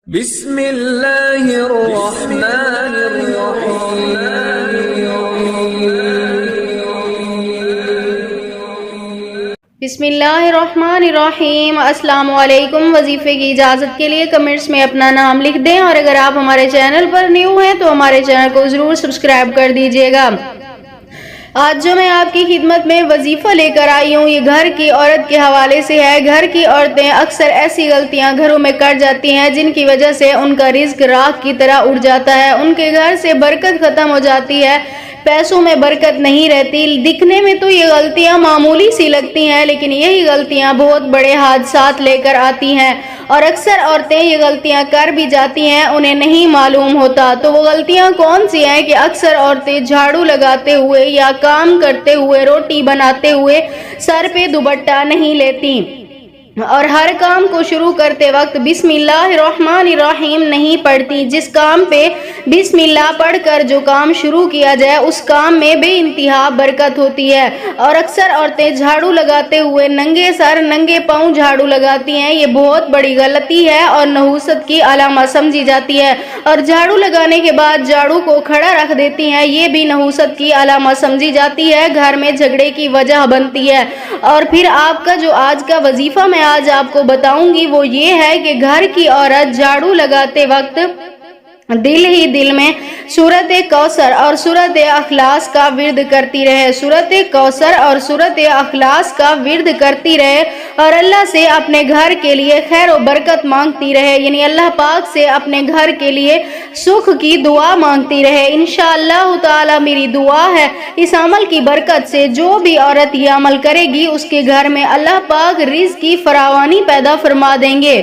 بسم اللہ الرحمن الرحیم۔ بسم اللہ الرحمن الرحیم۔ السلام علیکم۔ وظیفے کی اجازت کے لیے کمنٹس میں اپنا نام لکھ دیں، اور اگر آپ ہمارے چینل پر نیو ہیں تو ہمارے چینل کو ضرور سبسکرائب کر دیجیے گا۔ آج جو میں آپ کی خدمت میں وظیفہ لے کر آئی ہوں، یہ گھر کی عورت کے حوالے سے ہے۔ گھر کی عورتیں اکثر ایسی غلطیاں گھروں میں کر جاتی ہیں جن کی وجہ سے ان کا رزق راکھ کی طرح اڑ جاتا ہے، ان کے گھر سے برکت ختم ہو جاتی ہے، پیسوں میں برکت نہیں رہتی۔ دکھنے میں تو یہ غلطیاں معمولی سی لگتی ہیں، لیکن یہی غلطیاں بہت بڑے حادثات لے کر آتی ہیں، اور اکثر عورتیں یہ غلطیاں کر بھی جاتی ہیں، انہیں نہیں معلوم ہوتا۔ تو وہ غلطیاں کون سی ہیں کہ اکثر عورتیں جھاڑو لگاتے ہوئے یا کام کرتے ہوئے، روٹی بناتے ہوئے سر پہ دوپٹہ نہیں لیتی، اور ہر کام کو شروع کرتے وقت بسم اللہ الرحمن الرحیم نہیں پڑھتی۔ جس کام پہ بسم اللہ پڑھ کر جو کام شروع کیا جائے اس کام میں بے انتہا برکت ہوتی ہے۔ اور اکثر عورتیں جھاڑو لگاتے ہوئے ننگے سر ننگے پاؤں جھاڑو لگاتی ہیں، یہ بہت بڑی غلطی ہے اور نحوست کی علامت سمجھی جاتی ہے، اور جھاڑو لگانے کے بعد جھاڑو کو کھڑا رکھ دیتی ہیں، یہ بھی نحوست کی علامت سمجھی جاتی ہے، گھر میں جھگڑے کی وجہ بنتی ہے۔ اور پھر آپ کا جو آج کا وظیفہ میں آج آپ کو بتاؤں گی وہ یہ ہے کہ گھر کی عورت جھاڑو لگاتے وقت دل ہی دل میں سورۃ کوثر اور سورۃ اخلاص کا ورد کرتی رہے، سورۃ کوثر اور سورۃ اخلاص کا ورد کرتی رہے، اور اللہ سے اپنے گھر کے لیے خیر و برکت مانگتی رہے، یعنی اللہ پاک سے اپنے گھر کے لیے سکھ کی دعا مانگتی رہے۔ انشاءاللہ تعالی میری دعا ہے اس عمل کی برکت سے جو بھی عورت یہ عمل کرے گی اس کے گھر میں اللہ پاک رزق کی فراوانی پیدا فرما دیں گے۔